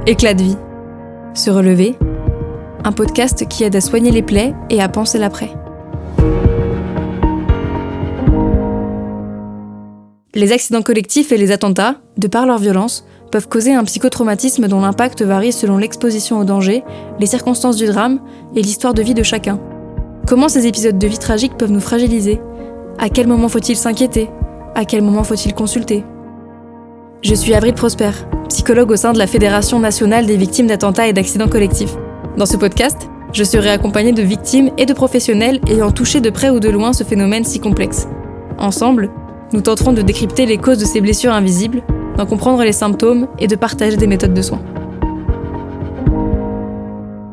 Éclat de vie. Se relever. Un podcast qui aide à soigner les plaies et à penser l'après. Les accidents collectifs et les attentats, de par leur violence, peuvent causer un psychotraumatisme dont l'impact varie selon l'exposition au danger, les circonstances du drame et l'histoire de vie de chacun. Comment ces épisodes de vie tragiques peuvent nous fragiliser ? À quel moment faut-il s'inquiéter ? À quel moment faut-il consulter ? Je suis Avril Prosper, psychologue au sein de la Fédération nationale des victimes d'attentats et d'accidents collectifs. Dans ce podcast, je serai accompagnée de victimes et de professionnels ayant touché de près ou de loin ce phénomène si complexe. Ensemble, nous tenterons de décrypter les causes de ces blessures invisibles, d'en comprendre les symptômes et de partager des méthodes de soins.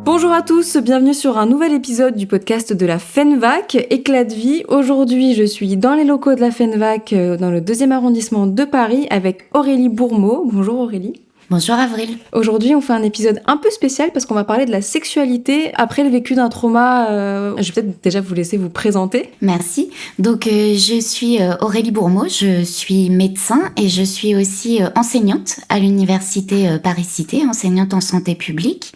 Bonjour à tous, bienvenue sur un nouvel épisode du podcast de la FENVAC, Éclat de vie. Aujourd'hui, je suis dans les locaux de la FENVAC, dans le 2e arrondissement de Paris, avec Aurélie Bourmeau. Bonjour Aurélie. Bonjour Avril. Aujourd'hui, on fait un épisode un peu spécial parce qu'on va parler de la sexualité après le vécu d'un trauma. Je vais peut-être déjà vous laisser vous présenter. Merci. Donc, je suis Aurélie Bourmeau, je suis médecin et je suis aussi enseignante à l'université Paris-Cité, enseignante en santé publique.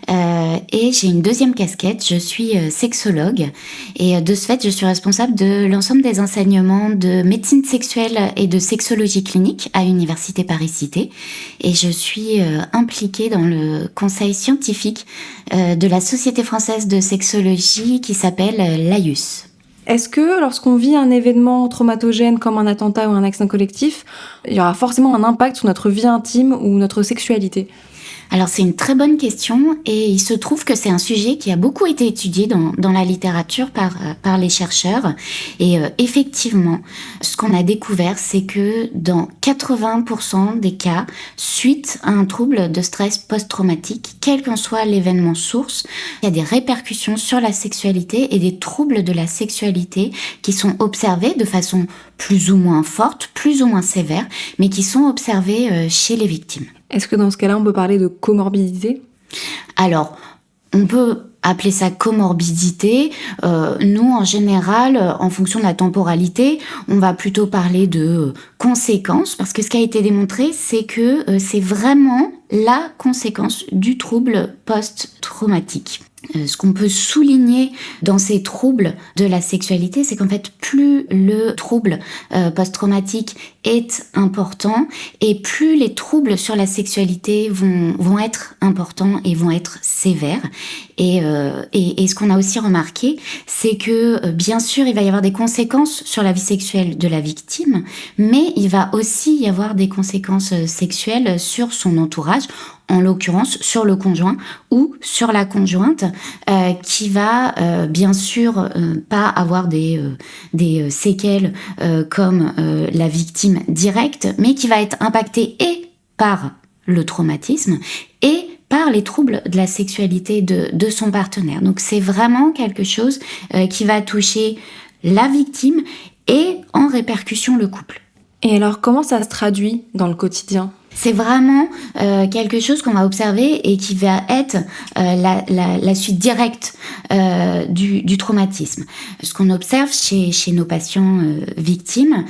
Et j'ai une deuxième casquette, je suis sexologue et de ce fait, je suis responsable de l'ensemble des enseignements de médecine sexuelle et de sexologie clinique à l'université Paris-Cité. Et je suis impliquée dans le conseil scientifique de la Société française de sexologie qui s'appelle l'AIUS. Est-ce que lorsqu'on vit un événement traumatogène comme un attentat ou un accident collectif, il y aura forcément un impact sur notre vie intime ou notre sexualité ? Alors c'est une très bonne question et il se trouve que c'est un sujet qui a beaucoup été étudié dans la littérature par les chercheurs et effectivement ce qu'on a découvert c'est que dans 80% des cas suite à un trouble de stress post-traumatique, quel qu'en soit l'événement source, il y a des répercussions sur la sexualité et des troubles de la sexualité qui sont observés de façon plus ou moins forte, plus ou moins sévère, mais qui sont observés chez les victimes. Est-ce que dans ce cas-là, on peut parler de comorbidité ? Alors, on peut appeler ça comorbidité. Nous, en général, en fonction de la temporalité, on va plutôt parler de conséquences, parce que ce qui a été démontré, c'est que c'est vraiment la conséquence du trouble post-traumatique. Ce qu'on peut souligner dans ces troubles de la sexualité, c'est qu'en fait, plus le trouble post-traumatique est important et plus les troubles sur la sexualité vont être importants et vont être sévères. Et ce qu'on a aussi remarqué, c'est que bien sûr, il va y avoir des conséquences sur la vie sexuelle de la victime, mais il va aussi y avoir des conséquences sexuelles sur son entourage, en l'occurrence sur le conjoint ou sur la conjointe, qui va bien sûr pas avoir des séquelles comme la victime directe, mais qui va être impactée et par le traumatisme et par les troubles de la sexualité de son partenaire. Donc c'est vraiment quelque chose qui va toucher la victime et en répercussion le couple. Et alors, comment ça se traduit dans le quotidien ? C'est vraiment quelque chose qu'on va observer et qui va être la suite directe du traumatisme. Ce qu'on observe chez nos patients victimes,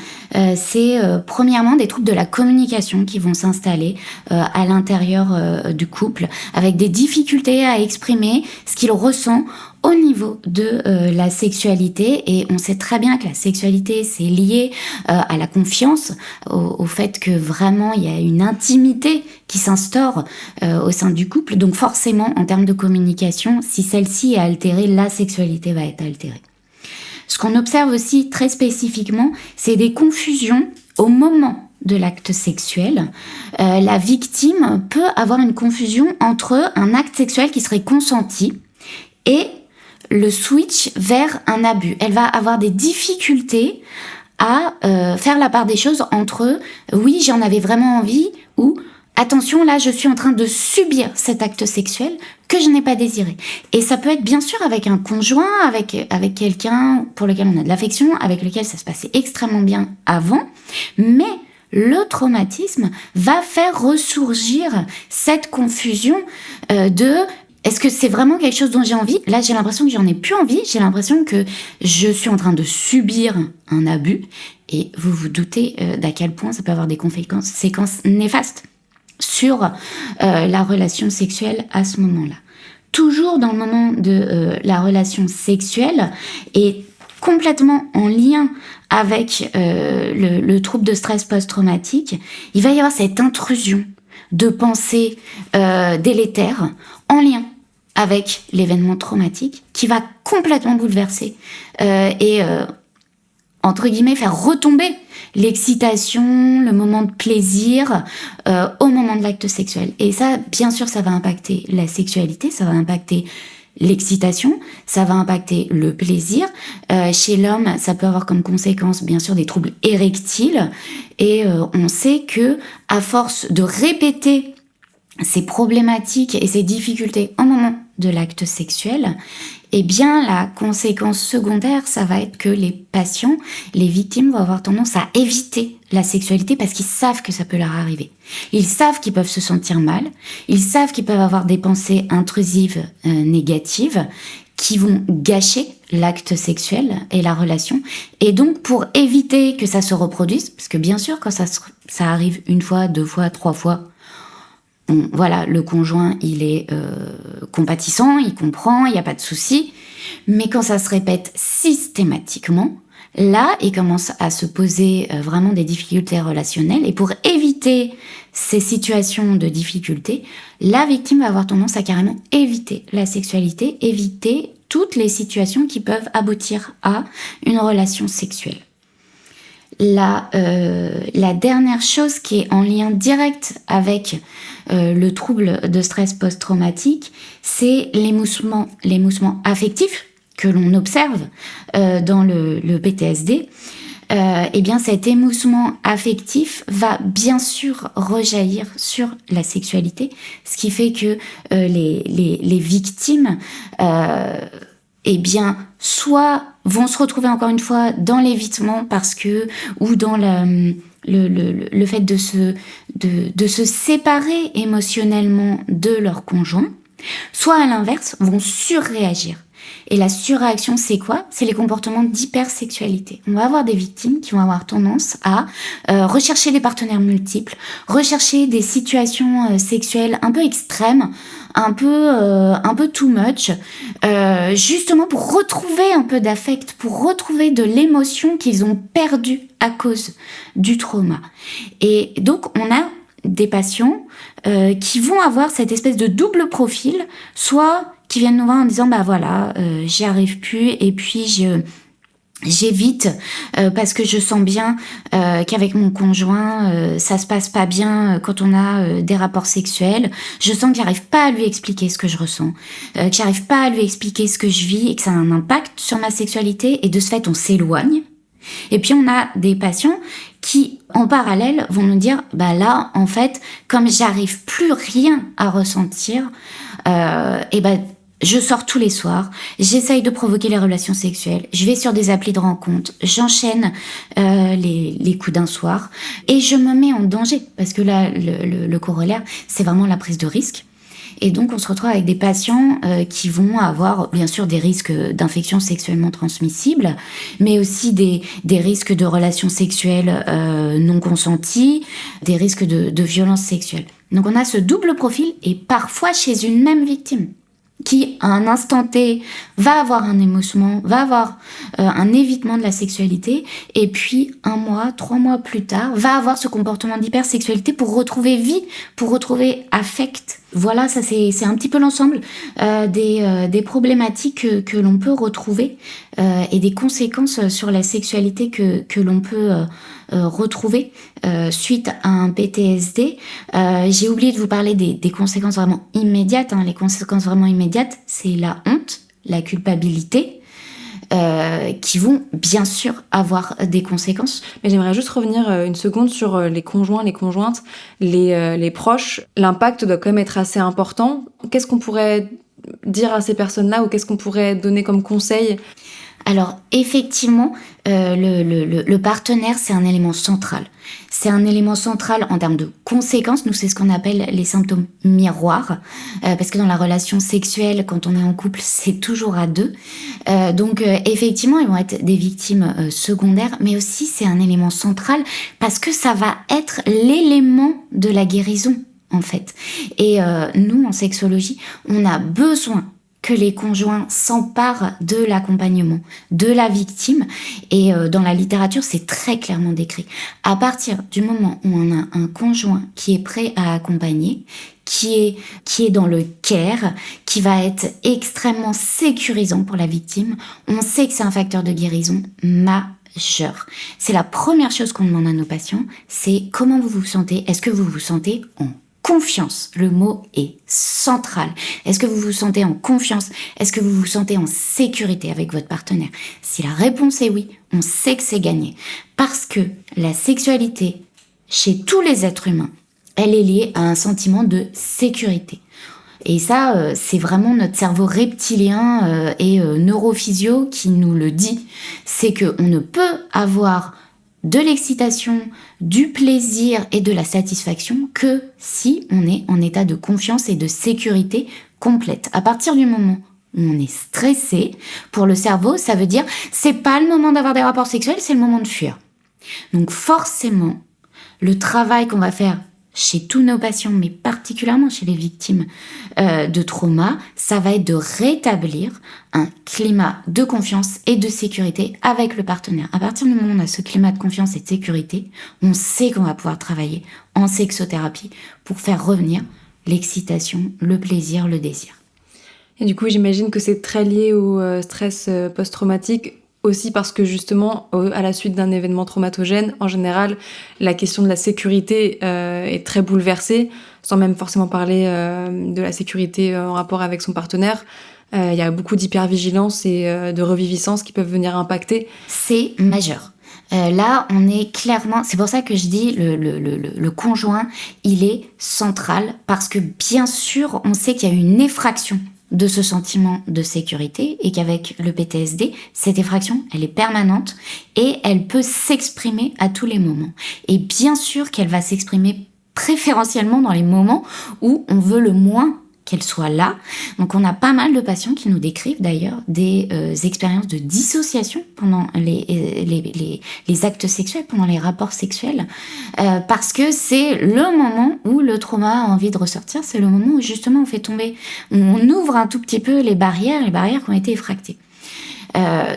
c'est premièrement des troubles de la communication qui vont s'installer à l'intérieur du couple, avec des difficultés à exprimer ce qu'il ressent au niveau de la sexualité. Et on sait très bien que la sexualité, c'est lié à la confiance, au fait que vraiment il y a une intimité qui s'instaure au sein du couple. Donc forcément, en termes de communication, si celle-ci est altérée, la sexualité va être altérée. Ce qu'on observe aussi très spécifiquement, c'est des confusions au moment de l'acte sexuel. La victime peut avoir une confusion entre un acte sexuel qui serait consenti et le switch vers un abus. Elle va avoir des difficultés à faire la part des choses entre oui, j'en avais vraiment envie ou attention, là, je suis en train de subir cet acte sexuel que je n'ai pas désiré. Et ça peut être bien sûr avec un conjoint, avec quelqu'un pour lequel on a de l'affection, avec lequel ça se passait extrêmement bien avant, mais le traumatisme va faire ressurgir cette confusion de est-ce que c'est vraiment quelque chose dont j'ai envie ? Là, j'ai l'impression que j'en ai plus envie. J'ai l'impression que je suis en train de subir un abus. Et vous vous doutez d'à quel point ça peut avoir des conséquences néfastes sur la relation sexuelle à ce moment-là. Toujours dans le moment de la relation sexuelle et complètement en lien avec le trouble de stress post-traumatique, il va y avoir cette intrusion de pensées délétères en lien avec l'événement traumatique qui va complètement bouleverser et entre guillemets faire retomber l'excitation, le moment de plaisir au moment de l'acte sexuel. Et ça, bien sûr, ça va impacter la sexualité, ça va impacter l'excitation, ça va impacter le plaisir. Chez l'homme, ça peut avoir comme conséquence, bien sûr, des troubles érectiles. Et on sait que, à force de répéter ces problématiques et ces difficultés au moment de l'acte sexuel, eh bien, la conséquence secondaire, ça va être que les patients, les victimes vont avoir tendance à éviter la sexualité parce qu'ils savent que ça peut leur arriver. Ils savent qu'ils peuvent se sentir mal, ils savent qu'ils peuvent avoir des pensées intrusives négatives qui vont gâcher l'acte sexuel et la relation. Et donc, pour éviter que ça se reproduise, parce que bien sûr, quand ça arrive une fois, 2 fois, 3 fois, bon, voilà, le conjoint, il est compatissant, il comprend, il n'y a pas de souci. Mais quand ça se répète systématiquement, là, il commence à se poser vraiment des difficultés relationnelles. Et pour éviter ces situations de difficulté, la victime va avoir tendance à carrément éviter la sexualité, éviter toutes les situations qui peuvent aboutir à une relation sexuelle. La dernière chose qui est en lien direct avec le trouble de stress post-traumatique, c'est l'émoussement affectif que l'on observe dans le PTSD. Eh bien, cet émoussement affectif va bien sûr rejaillir sur la sexualité, ce qui fait que les victimes eh bien, soit vont se retrouver encore une fois dans l'évitement ou dans le fait de se séparer émotionnellement de leur conjoint, soit à l'inverse, vont surréagir. Et la surréaction, c'est quoi ? C'est les comportements d'hypersexualité. On va avoir des victimes qui vont avoir tendance à rechercher des partenaires multiples, rechercher des situations sexuelles un peu extrêmes, un peu too much, justement pour retrouver un peu d'affect, pour retrouver de l'émotion qu'ils ont perdue à cause du trauma. Et donc, on a des patients qui vont avoir cette espèce de double profil, soit qui viennent nous voir en disant bah voilà, j'y arrive plus et puis j'évite parce que je sens bien qu'avec mon conjoint ça se passe pas bien quand on a des rapports sexuels. Je sens que j'arrive pas à lui expliquer ce que je ressens, que j'arrive pas à lui expliquer ce que je vis et que ça a un impact sur ma sexualité et de ce fait on s'éloigne. Et puis on a des patients qui en parallèle vont nous dire bah là en fait comme j'arrive plus rien à ressentir et ben je sors tous les soirs, j'essaye de provoquer les relations sexuelles, je vais sur des applis de rencontres, j'enchaîne les coups d'un soir et je me mets en danger parce que là le corollaire c'est vraiment la prise de risque. Et donc on se retrouve avec des patients qui vont avoir bien sûr des risques d'infections sexuellement transmissibles, mais aussi des risques de relations sexuelles non consenties, des risques de violences sexuelles. Donc on a ce double profil et parfois chez une même victime qui, à un instant T, va avoir un émoussement, va avoir un évitement de la sexualité, et puis 1 mois, 3 mois plus tard, va avoir ce comportement d'hypersexualité pour retrouver vie, pour retrouver affect. Voilà, ça c'est un petit peu l'ensemble des problématiques que l'on peut retrouver et des conséquences sur la sexualité que l'on peut retrouver suite à un PTSD. J'ai oublié de vous parler des conséquences vraiment immédiates. Les conséquences vraiment immédiates, c'est la honte, la culpabilité, qui vont bien sûr avoir des conséquences. Mais j'aimerais juste revenir une seconde sur les conjoints, les conjointes, les proches. L'impact doit quand même être assez important. Qu'est-ce qu'on pourrait dire à ces personnes-là ou qu'est-ce qu'on pourrait donner comme conseil ? Alors effectivement, le partenaire, c'est un élément central. C'est un élément central en termes de conséquences. Nous, c'est ce qu'on appelle les symptômes miroirs. Parce que dans la relation sexuelle, quand on est en couple, c'est toujours à 2. Donc effectivement, ils vont être des victimes secondaires. Mais aussi, c'est un élément central parce que ça va être l'élément de la guérison, en fait. Et nous, en sexologie, on a besoin que les conjoints s'emparent de l'accompagnement de la victime. Et dans la littérature, c'est très clairement décrit. À partir du moment où on a un conjoint qui est prêt à accompagner, qui est dans le care, qui va être extrêmement sécurisant pour la victime, on sait que c'est un facteur de guérison majeur. C'est la première chose qu'on demande à nos patients, c'est comment vous vous sentez. Est-ce que vous vous sentez en confiance? Le mot est central. Est-ce que vous vous sentez en confiance? Est-ce que vous vous sentez en sécurité avec votre partenaire? Si la réponse est oui, on sait que c'est gagné. Parce que la sexualité, chez tous les êtres humains, elle est liée à un sentiment de sécurité. Et ça, c'est vraiment notre cerveau reptilien et neurophysio qui nous le dit. C'est qu'on ne peut avoir de l'excitation, du plaisir et de la satisfaction que si on est en état de confiance et de sécurité complète. À partir du moment où on est stressé, pour le cerveau, ça veut dire c'est pas le moment d'avoir des rapports sexuels, c'est le moment de fuir. Donc forcément, le travail qu'on va faire chez tous nos patients, mais particulièrement chez les victimes de trauma, ça va être de rétablir un climat de confiance et de sécurité avec le partenaire. À partir du moment où on a ce climat de confiance et de sécurité, on sait qu'on va pouvoir travailler en sexothérapie pour faire revenir l'excitation, le plaisir, le désir. Et du coup, j'imagine que c'est très lié au stress post-traumatique, aussi parce que justement, à la suite d'un événement traumatogène, en général, la question de la sécurité est très bouleversée, sans même forcément parler de la sécurité en rapport avec son partenaire. Il y a beaucoup d'hypervigilance et de reviviscence qui peuvent venir impacter. C'est majeur. Là, on est clairement... C'est pour ça que je dis le conjoint, il est central, parce que bien sûr, on sait qu'il y a une effraction de ce sentiment de sécurité et qu'avec le PTSD, cette effraction, elle est permanente et elle peut s'exprimer à tous les moments. Et bien sûr qu'elle va s'exprimer préférentiellement dans les moments où on veut le moins qu'elle soit là. Donc on a pas mal de patients qui nous décrivent d'ailleurs des expériences de dissociation pendant les actes sexuels, pendant les rapports sexuels, parce que c'est le moment où le trauma a envie de ressortir, c'est le moment où justement on fait tomber, on ouvre un tout petit peu les barrières qui ont été effractées.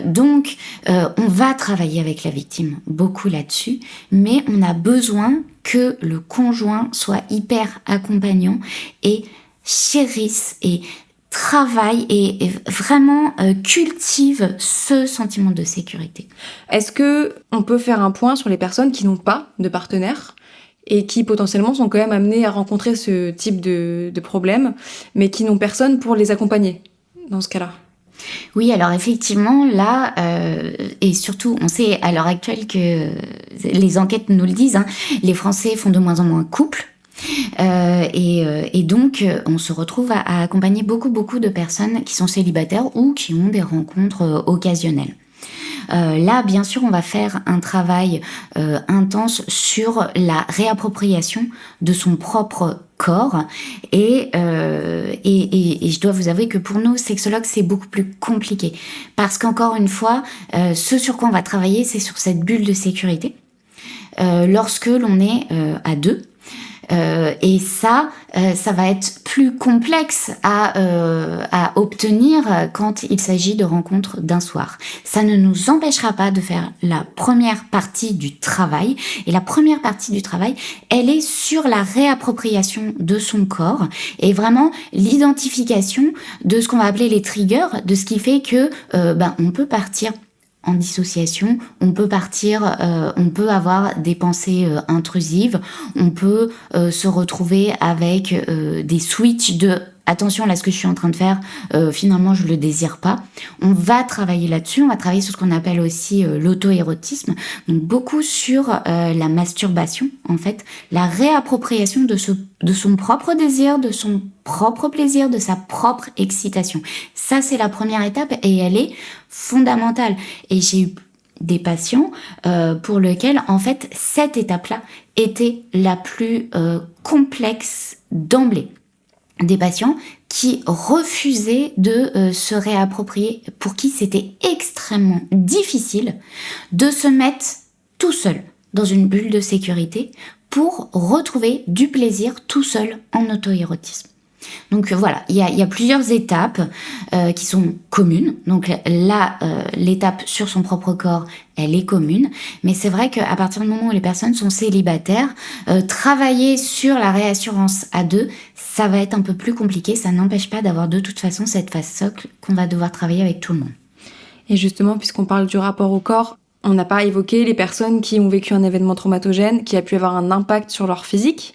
Donc, on va travailler avec la victime beaucoup là-dessus, mais on a besoin que le conjoint soit hyper accompagnant et chérisse et travaille et vraiment cultive ce sentiment de sécurité. Est-ce que on peut faire un point sur les personnes qui n'ont pas de partenaire et qui potentiellement sont quand même amenées à rencontrer ce type de problème, mais qui n'ont personne pour les accompagner dans ce cas-là? Oui, alors effectivement, là, et surtout, on sait à l'heure actuelle que les enquêtes nous le disent, les Français font de moins en moins couple. Et donc, on se retrouve à accompagner beaucoup de personnes qui sont célibataires ou qui ont des rencontres occasionnelles. Là, bien sûr, on va faire un travail intense sur la réappropriation de son propre corps. Et je dois vous avouer que pour nous, sexologues, c'est beaucoup plus compliqué. Parce qu'encore une fois, ce sur quoi on va travailler, c'est sur cette bulle de sécurité. Lorsque l'on est à deux, et ça va être plus complexe à obtenir quand il s'agit de rencontres d'un soir. Ça ne nous empêchera pas de faire la première partie du travail. Et la première partie du travail, elle est sur la réappropriation de son corps et vraiment l'identification de ce qu'on va appeler les triggers, de ce qui fait que on peut partir en dissociation, on peut partir, on peut avoir des pensées intrusives, on peut se retrouver avec des switches de attention, là ce que je suis en train de faire, finalement je le désire pas. On va travailler là-dessus, on va travailler sur ce qu'on appelle aussi l'auto-érotisme, donc beaucoup sur la masturbation en fait, la réappropriation de son propre désir, de son propre plaisir, de sa propre excitation. Ça c'est la première étape et elle est fondamentale. Et j'ai eu des patients pour lesquels en fait cette étape-là était la plus complexe d'emblée. Des patients qui refusaient de se réapproprier, pour qui c'était extrêmement difficile de se mettre tout seul dans une bulle de sécurité pour retrouver du plaisir tout seul en auto-érotisme. Donc voilà, il y a plusieurs étapes qui sont communes. Donc là, l'étape sur son propre corps, elle est commune. Mais c'est vrai qu'à partir du moment où les personnes sont célibataires, travailler sur la réassurance à deux, ça va être un peu plus compliqué. Ça n'empêche pas d'avoir de toute façon cette phase socle qu'on va devoir travailler avec tout le monde. Et justement, puisqu'on parle du rapport au corps, on n'a pas évoqué les personnes qui ont vécu un événement traumatogène qui a pu avoir un impact sur leur physique.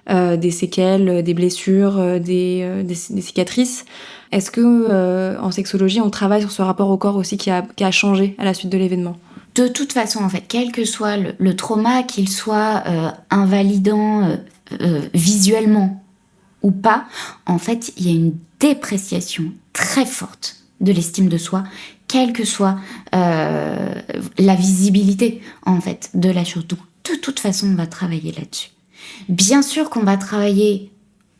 Des séquelles, des blessures, des cicatrices. Est-ce que en sexologie, on travaille sur ce rapport au corps aussi qui a changé à la suite de l'événement ? De toute façon, en fait, quel que soit le trauma, qu'il soit invalidant visuellement ou pas, en fait, il y a une dépréciation très forte de l'estime de soi, quelle que soit la visibilité, en fait, de la chose. Donc, de toute façon, on va travailler là-dessus. Bien sûr qu'on va travailler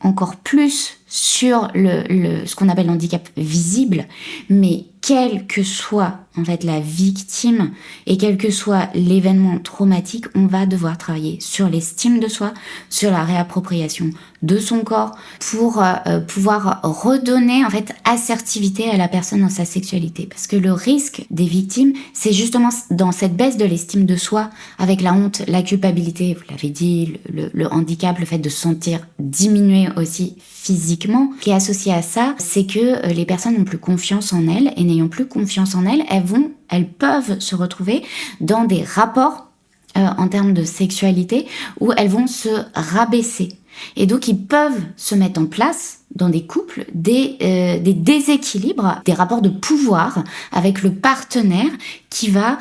encore plus sur ce qu'on appelle l'handicap visible, mais quelle que soit en fait la victime et quel que soit l'événement traumatique, on va devoir travailler sur l'estime de soi, sur la réappropriation de son corps pour pouvoir redonner en fait assertivité à la personne dans sa sexualité. Parce que le risque des victimes, c'est justement dans cette baisse de l'estime de soi, avec la honte, la culpabilité, vous l'avez dit, le handicap, le fait de se sentir diminué aussi physiquement, qui est associé à ça, c'est que les personnes n'ont plus confiance en elles, et n'ayant plus confiance en elles, elles peuvent se retrouver dans des rapports en termes de sexualité où elles vont se rabaisser. Et donc ils peuvent se mettre en place dans des couples des déséquilibres, des rapports de pouvoir avec le partenaire qui va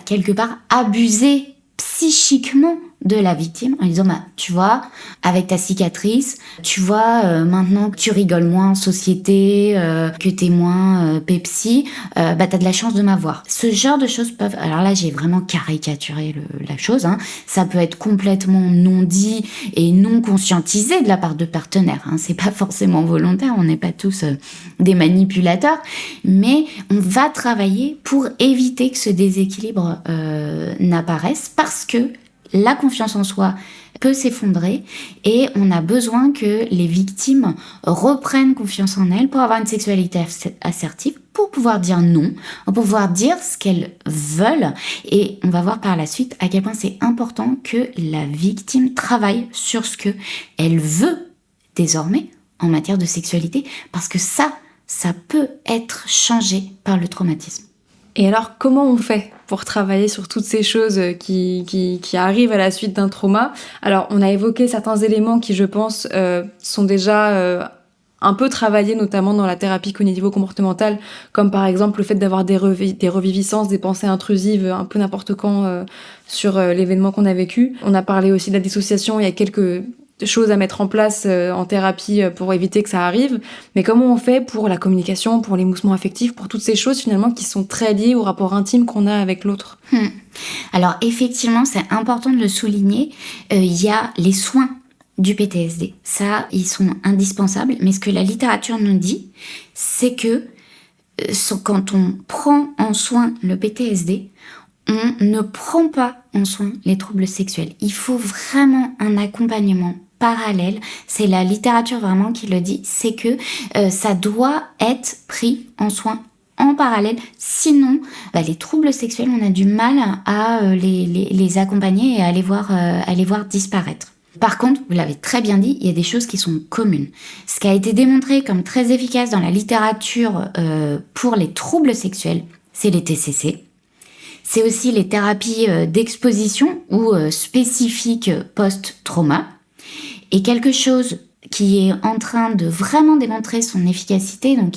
quelque part abuser psychiquement de la victime en disant tu vois, avec ta cicatrice, tu vois, maintenant que tu rigoles moins en société, que t'es moins Pepsi, t'as de la chance de m'avoir. Ce genre de choses peuvent... Alors là, j'ai vraiment caricaturé la chose, hein. Ça peut être complètement non dit et non conscientisé de la part de partenaires, hein. C'est pas forcément volontaire, on n'est pas tous des manipulateurs, mais on va travailler pour éviter que ce déséquilibre n'apparaisse, parce que la confiance en soi peut s'effondrer et on a besoin que les victimes reprennent confiance en elles pour avoir une sexualité assertive, pour pouvoir dire non, pour pouvoir dire ce qu'elles veulent. Et on va voir par la suite à quel point c'est important que la victime travaille sur ce qu'elle veut désormais en matière de sexualité, parce que ça peut être changé par le traumatisme. Et alors, comment on fait pour travailler sur toutes ces choses qui arrivent à la suite d'un trauma ? Alors, on a évoqué certains éléments qui, je pense, sont déjà un peu travaillés, notamment dans la thérapie cognitivo-comportementale, comme par exemple le fait d'avoir des reviviscences, des pensées intrusives, un peu n'importe quand sur l'événement qu'on a vécu. On a parlé aussi de la dissociation, il y a quelques choses à mettre en place en thérapie pour éviter que ça arrive, mais comment on fait pour la communication, pour l'émoussement affectif, pour toutes ces choses finalement qui sont très liées au rapport intime qu'on a avec l'autre ? Alors effectivement, c'est important de le souligner, il y a les soins du PTSD. Ça, ils sont indispensables, mais ce que la littérature nous dit, c'est que quand on prend en soin le PTSD, on ne prend pas en soin les troubles sexuels. Il faut vraiment un accompagnement parallèle. C'est la littérature vraiment qui le dit. C'est que ça doit être pris en soin en parallèle. Sinon, les troubles sexuels, on a du mal à les accompagner et à les voir disparaître. Par contre, vous l'avez très bien dit, il y a des choses qui sont communes. Ce qui a été démontré comme très efficace dans la littérature pour les troubles sexuels, c'est les TCC. C'est aussi les thérapies d'exposition ou spécifiques post-trauma. Et quelque chose qui est en train de vraiment démontrer son efficacité, donc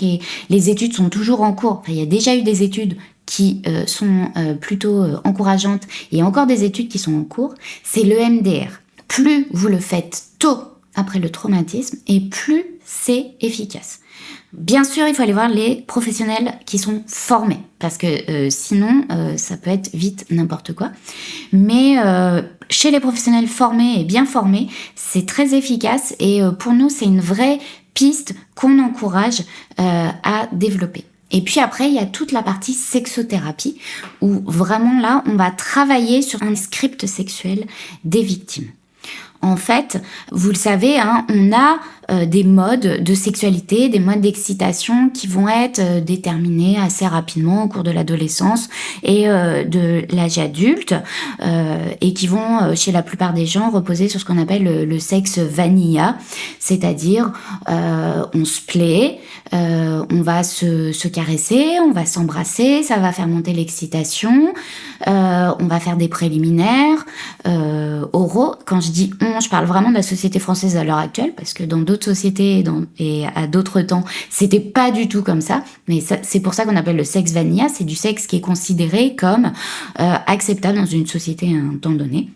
les études sont toujours en cours. Enfin, il y a déjà eu des études qui sont plutôt encourageantes et encore des études qui sont en cours, c'est l'EMDR. Plus vous le faites tôt après le traumatisme et plus c'est efficace. Bien sûr, il faut aller voir les professionnels qui sont formés, parce que sinon, ça peut être vite n'importe quoi. Mais chez les professionnels formés et bien formés, c'est très efficace et pour nous, c'est une vraie piste qu'on encourage à développer. Et puis après, il y a toute la partie sexothérapie, où vraiment là, on va travailler sur un script sexuel des victimes. En fait, vous le savez, hein, on a des modes de sexualité, des modes d'excitation qui vont être déterminés assez rapidement au cours de l'adolescence et de l'âge adulte et qui vont, chez la plupart des gens, reposer sur ce qu'on appelle le sexe vanilla, c'est-à-dire on se plaît, on va se caresser, on va s'embrasser, ça va faire monter l'excitation, on va faire des préliminaires, oraux. Quand je dis on, je parle vraiment de la société française à l'heure actuelle, parce que dans d'autres sociétés et à d'autres temps, c'était pas du tout comme ça. Mais c'est pour ça qu'on appelle le sexe vanilla, c'est du sexe qui est considéré comme acceptable dans une société à un temps donné.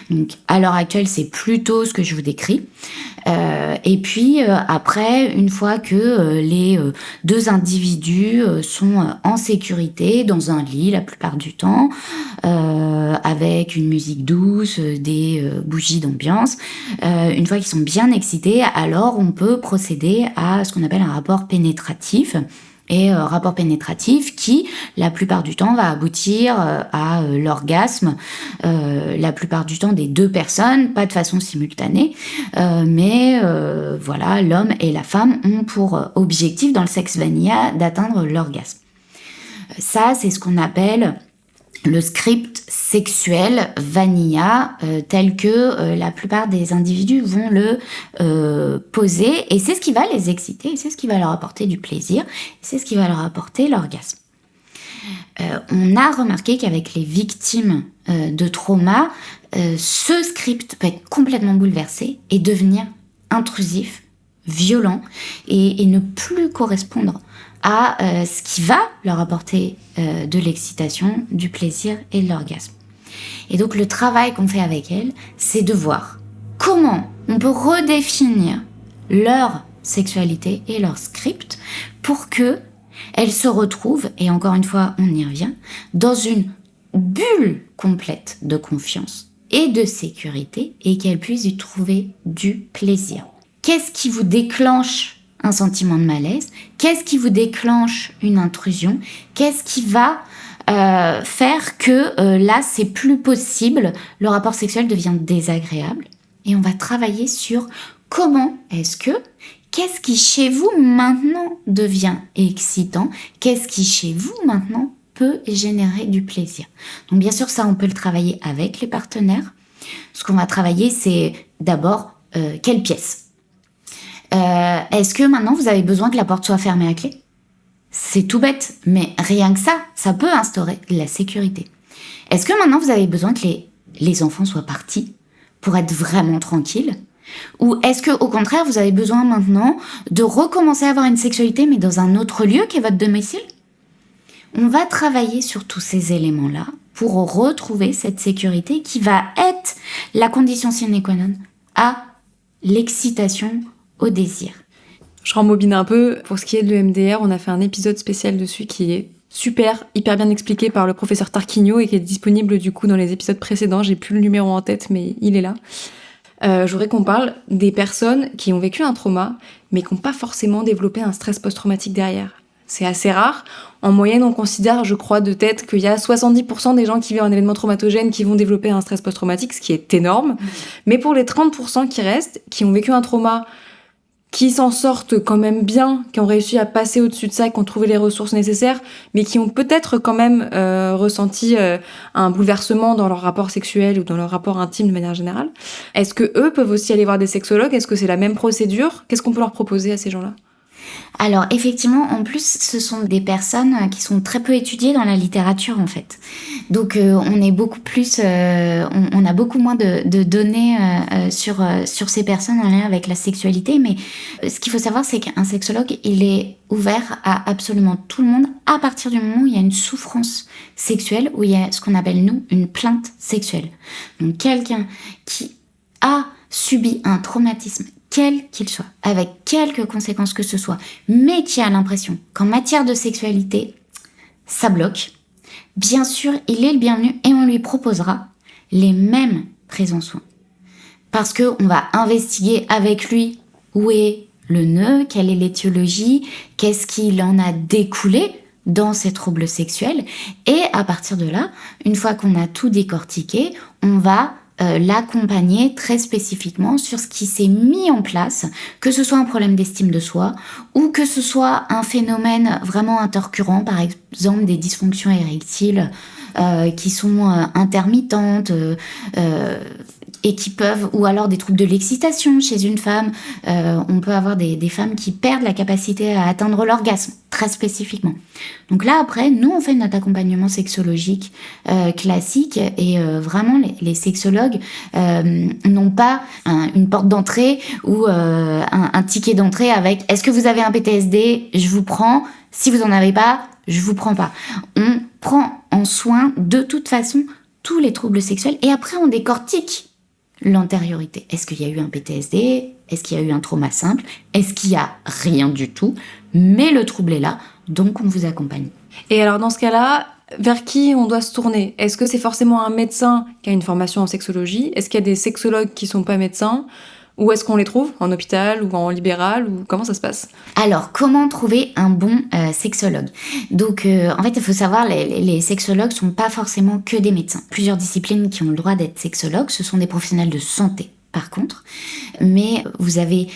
Donc, à l'heure actuelle, c'est plutôt ce que je vous décris. Et puis, après, une fois que les deux individus sont en sécurité, dans un lit la plupart du temps, avec une musique douce, des bougies d'ambiance, une fois qu'ils sont bien excités, alors on peut procéder à ce qu'on appelle un rapport pénétratif. Et rapport pénétratif qui, la plupart du temps, va aboutir à l'orgasme, la plupart du temps des deux personnes, pas de façon simultanée, mais voilà, l'homme et la femme ont pour objectif dans le sexe vanilla d'atteindre l'orgasme. Ça, c'est ce qu'on appelle le script sexuel vanilla tel que la plupart des individus vont le poser, et c'est ce qui va les exciter, et c'est ce qui va leur apporter du plaisir, et c'est ce qui va leur apporter l'orgasme. On a remarqué qu'avec les victimes de trauma, ce script peut être complètement bouleversé et devenir intrusif, violent, et ne plus correspondre à ce qui va leur apporter de l'excitation, du plaisir et de l'orgasme. Et donc le travail qu'on fait avec elles, c'est de voir comment on peut redéfinir leur sexualité et leur script pour que elles se retrouvent, et encore une fois on y revient, dans une bulle complète de confiance et de sécurité, et qu'elles puissent y trouver du plaisir. Qu'est-ce qui vous déclenche un sentiment de malaise? Qu'est-ce qui vous déclenche une intrusion? Qu'est-ce qui va faire que là, c'est plus possible, le rapport sexuel devient désagréable? Et on va travailler sur comment qu'est-ce qui chez vous maintenant devient excitant? Qu'est-ce qui chez vous maintenant peut générer du plaisir? Donc bien sûr, ça, on peut le travailler avec les partenaires. Ce qu'on va travailler, c'est d'abord quelle pièce? Est-ce que maintenant vous avez besoin que la porte soit fermée à clé? C'est tout bête, mais rien que ça peut instaurer de la sécurité. Est-ce que maintenant vous avez besoin que les enfants soient partis pour être vraiment tranquilles? Ou est-ce que au contraire vous avez besoin maintenant de recommencer à avoir une sexualité mais dans un autre lieu qu'est votre domicile? On va travailler sur tous ces éléments-là pour retrouver cette sécurité qui va être la condition sine qua non à l'excitation, au désir. Je rembobine un peu. Pour ce qui est de l'EMDR, on a fait un épisode spécial dessus qui est super, hyper bien expliqué par le professeur Tarquinio et qui est disponible du coup dans les épisodes précédents. J'ai plus le numéro en tête, mais il est là. Je voudrais qu'on parle des personnes qui ont vécu un trauma, mais qui n'ont pas forcément développé un stress post-traumatique derrière. C'est assez rare. En moyenne, on considère, je crois, de tête qu'il y a 70% des gens qui vivent un événement traumatogène qui vont développer un stress post-traumatique, ce qui est énorme. Mais pour les 30% qui restent, qui ont vécu un trauma, qui s'en sortent quand même bien, qui ont réussi à passer au-dessus de ça, qui ont trouvé les ressources nécessaires, mais qui ont peut-être quand même ressenti un bouleversement dans leur rapport sexuel ou dans leur rapport intime de manière générale. Est-ce que eux peuvent aussi aller voir des sexologues? Est-ce que c'est la même procédure? Qu'est-ce qu'on peut leur proposer à ces gens-là? Alors effectivement, en plus, ce sont des personnes qui sont très peu étudiées dans la littérature en fait. Donc on est beaucoup plus, on a beaucoup moins de données sur ces personnes en lien avec la sexualité. Mais ce qu'il faut savoir, c'est qu'un sexologue, il est ouvert à absolument tout le monde à partir du moment où il y a une souffrance sexuelle, où il y a ce qu'on appelle nous une plainte sexuelle. Donc quelqu'un qui a subi un traumatisme, quel qu'il soit, avec quelques conséquences que ce soit, mais qui a l'impression qu'en matière de sexualité, ça bloque, bien sûr, il est le bienvenu et on lui proposera les mêmes prises en soin. Parce qu'on va investiguer avec lui où est le nœud, quelle est l'étiologie, qu'est-ce qu'il en a découlé dans ces troubles sexuels. Et à partir de là, une fois qu'on a tout décortiqué, on va l'accompagner très spécifiquement sur ce qui s'est mis en place, que ce soit un problème d'estime de soi ou que ce soit un phénomène vraiment intercurrent, par exemple des dysfonctions érectiles qui sont intermittentes et qui peuvent, ou alors des troubles de l'excitation chez une femme. On peut avoir des femmes qui perdent la capacité à atteindre l'orgasme, très spécifiquement. Donc là, après, nous, on fait notre accompagnement sexologique classique et vraiment, les sexologues n'ont pas une porte d'entrée ou un ticket d'entrée avec « Est-ce que vous avez un PTSD ? Je vous prends. Si vous n'en avez pas, je vous prends pas. » On prend en soin, de toute façon, tous les troubles sexuels et après, on décortique l'antériorité. Est-ce qu'il y a eu un PTSD ? Est-ce qu'il y a eu un trauma simple ? Est-ce qu'il y a rien du tout ? Mais le trouble est là, donc on vous accompagne. Et alors dans ce cas-là, vers qui on doit se tourner ? Est-ce que c'est forcément un médecin qui a une formation en sexologie ? Est-ce qu'il y a des sexologues qui sont pas médecins ? Où est-ce qu'on les trouve ? En hôpital ou en libéral ? Ou comment ça se passe ? Alors, comment trouver un bon sexologue ? Donc, en fait, il faut savoir, les sexologues sont pas forcément que des médecins. Plusieurs disciplines qui ont le droit d'être sexologues, ce sont des professionnels de santé, par contre. Mais vous avez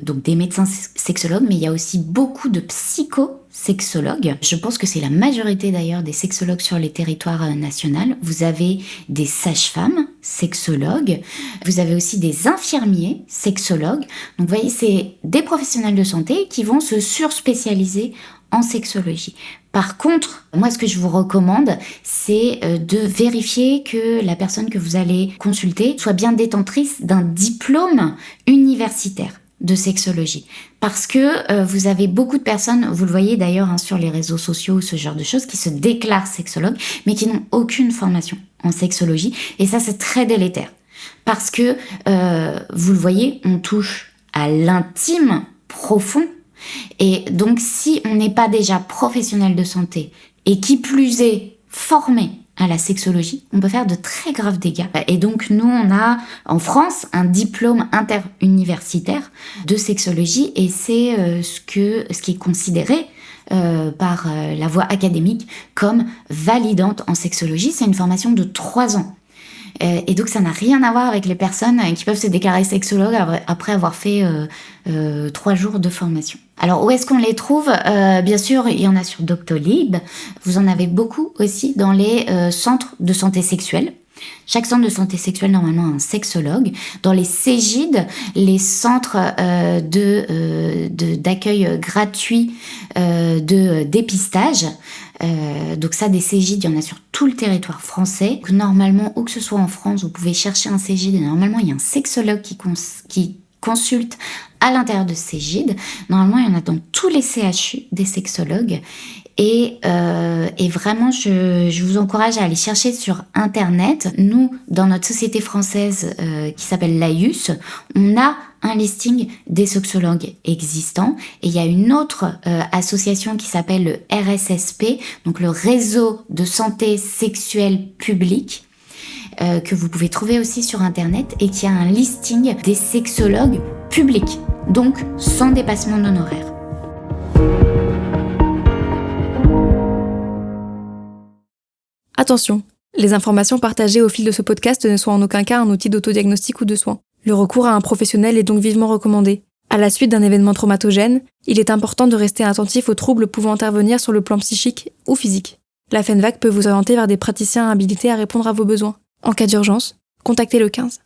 donc des médecins sexologues, mais il y a aussi beaucoup de psychosexologues. Je pense que c'est la majorité d'ailleurs des sexologues sur les territoires nationaux. Vous avez des sages-femmes sexologues, vous avez aussi des infirmiers sexologues. Donc vous voyez, c'est des professionnels de santé qui vont se surspécialiser en sexologie. Par contre, moi, ce que je vous recommande, c'est de vérifier que la personne que vous allez consulter soit bien détentrice d'un diplôme universitaire de sexologie. Parce que vous avez beaucoup de personnes, vous le voyez d'ailleurs sur les réseaux sociaux ou ce genre de choses, qui se déclarent sexologues, mais qui n'ont aucune formation en sexologie. Et ça, c'est très délétère. Parce que, vous le voyez, on touche à l'intime profond. Et donc, si on n'est pas déjà professionnel de santé et qui plus est formé à la sexologie, on peut faire de très graves dégâts. Et donc, nous, on a en France un diplôme interuniversitaire de sexologie et c'est ce qui est considéré par la voie académique comme validante en sexologie. C'est une formation de 3 ans. Et donc, ça n'a rien à voir avec les personnes qui peuvent se déclarer sexologues après avoir fait 3 jours de formation. Alors, où est-ce qu'on les trouve ? Bien sûr, il y en a sur Doctolib. Vous en avez beaucoup aussi dans les centres de santé sexuelle. Chaque centre de santé sexuelle, normalement, a un sexologue. Dans les CEGID, les centres d'accueil gratuit de dépistage, donc ça, des CEGID, il y en a sur tout le territoire français. Donc, normalement, où que ce soit en France, vous pouvez chercher un CEGID et normalement, il y a un sexologue qui consulte à l'intérieur de CEGID. Normalement, il y en a dans tous les CHU des sexologues. Et vraiment, je vous encourage à aller chercher sur Internet. Nous, dans notre société française qui s'appelle l'AIUS, on a un listing des sexologues existants. Et il y a une autre association qui s'appelle le RSSP, donc le Réseau de santé sexuelle publique, que vous pouvez trouver aussi sur Internet et qui a un listing des sexologues publics, donc sans dépassement d'honoraires. Attention, les informations partagées au fil de ce podcast ne sont en aucun cas un outil d'autodiagnostic ou de soins. Le recours à un professionnel est donc vivement recommandé. À la suite d'un événement traumatogène, il est important de rester attentif aux troubles pouvant intervenir sur le plan psychique ou physique. La FENVAC peut vous orienter vers des praticiens habilités à répondre à vos besoins. En cas d'urgence, contactez le 15.